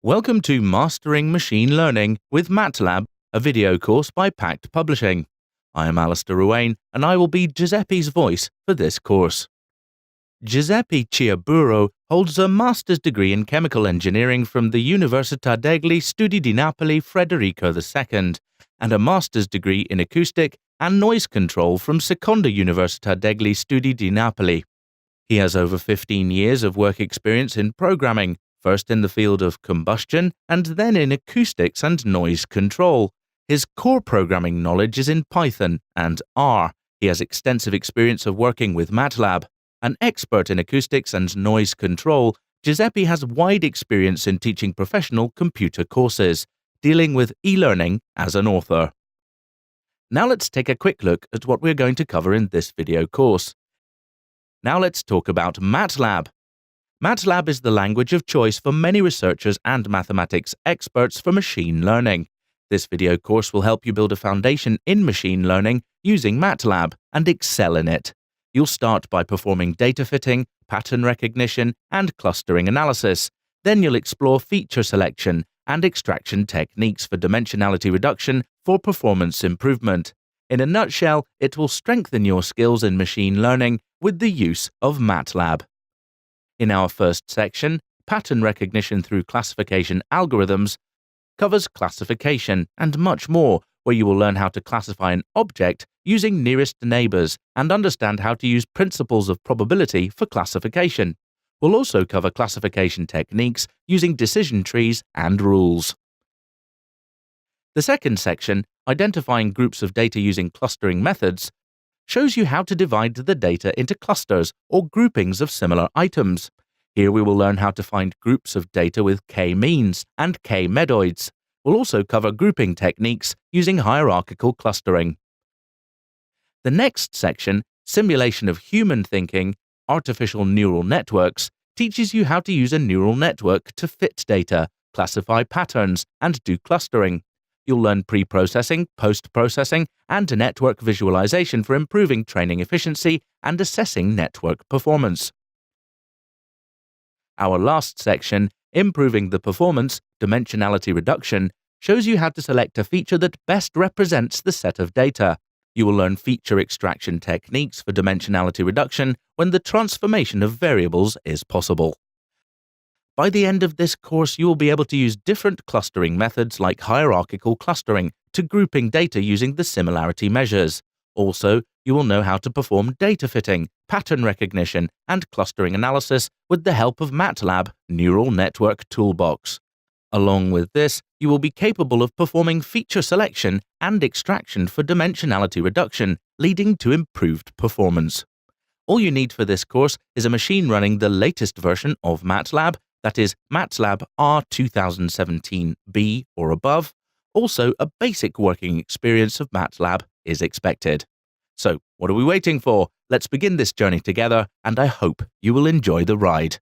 Welcome to Mastering Machine Learning with MATLAB, a video course by Pact Publishing. I am Alistair Ruane, and I will be Giuseppe's voice for this course. Giuseppe Chiaburo holds a master's degree in chemical engineering from the Università degli Studi di Napoli Federico II and a master's degree in acoustic and noise control from Seconda Università degli Studi di Napoli. He has over 15 years of work experience in programming, first in the field of combustion and then in acoustics and noise control. His core programming knowledge is in Python and R. He has extensive experience of working with MATLAB. An expert in acoustics and noise control, Giuseppe has wide experience in teaching professional computer courses, dealing with e-learning as an author. Now let's take a quick look at what we're going to cover in this video course. Now let's talk about MATLAB. MATLAB is the language of choice for many researchers and mathematics experts for machine learning. This video course will help you build a foundation in machine learning using MATLAB and excel in it. You'll start by performing data fitting, pattern recognition, and clustering analysis. Then you'll explore feature selection and extraction techniques for dimensionality reduction for performance improvement. In a nutshell, it will strengthen your skills in machine learning with the use of MATLAB. In our first section, Pattern Recognition Through Classification Algorithms covers classification and much more, where you will learn how to classify an object using nearest neighbors and understand how to use principles of probability for classification. We'll also cover classification techniques using decision trees and rules. The second section, Identifying Groups of Data Using Clustering Methods, shows you how to divide the data into clusters or groupings of similar items. Here we will learn how to find groups of data with k-means and k-medoids. We'll also cover grouping techniques using hierarchical clustering. The next section, Simulation of Human Thinking, Artificial Neural Networks, teaches you how to use a neural network to fit data, classify patterns, and do clustering. You'll learn pre-processing, post-processing, and network visualization for improving training efficiency and assessing network performance. Our last section, Improving the Performance, Dimensionality Reduction, shows you how to select a feature that best represents the set of data. You will learn feature extraction techniques for dimensionality reduction when the transformation of variables is possible. By the end of this course, you will be able to use different clustering methods like hierarchical clustering to grouping data using the similarity measures. Also, you will know how to perform data fitting, pattern recognition, and clustering analysis with the help of MATLAB Neural Network Toolbox. Along with this, you will be capable of performing feature selection and extraction for dimensionality reduction, leading to improved performance. All you need for this course is a machine running the latest version of MATLAB, that is MATLAB R 2017B or above. Also, a basic working experience of MATLAB is expected. So, what are we waiting for? Let's begin this journey together, and I hope you will enjoy the ride.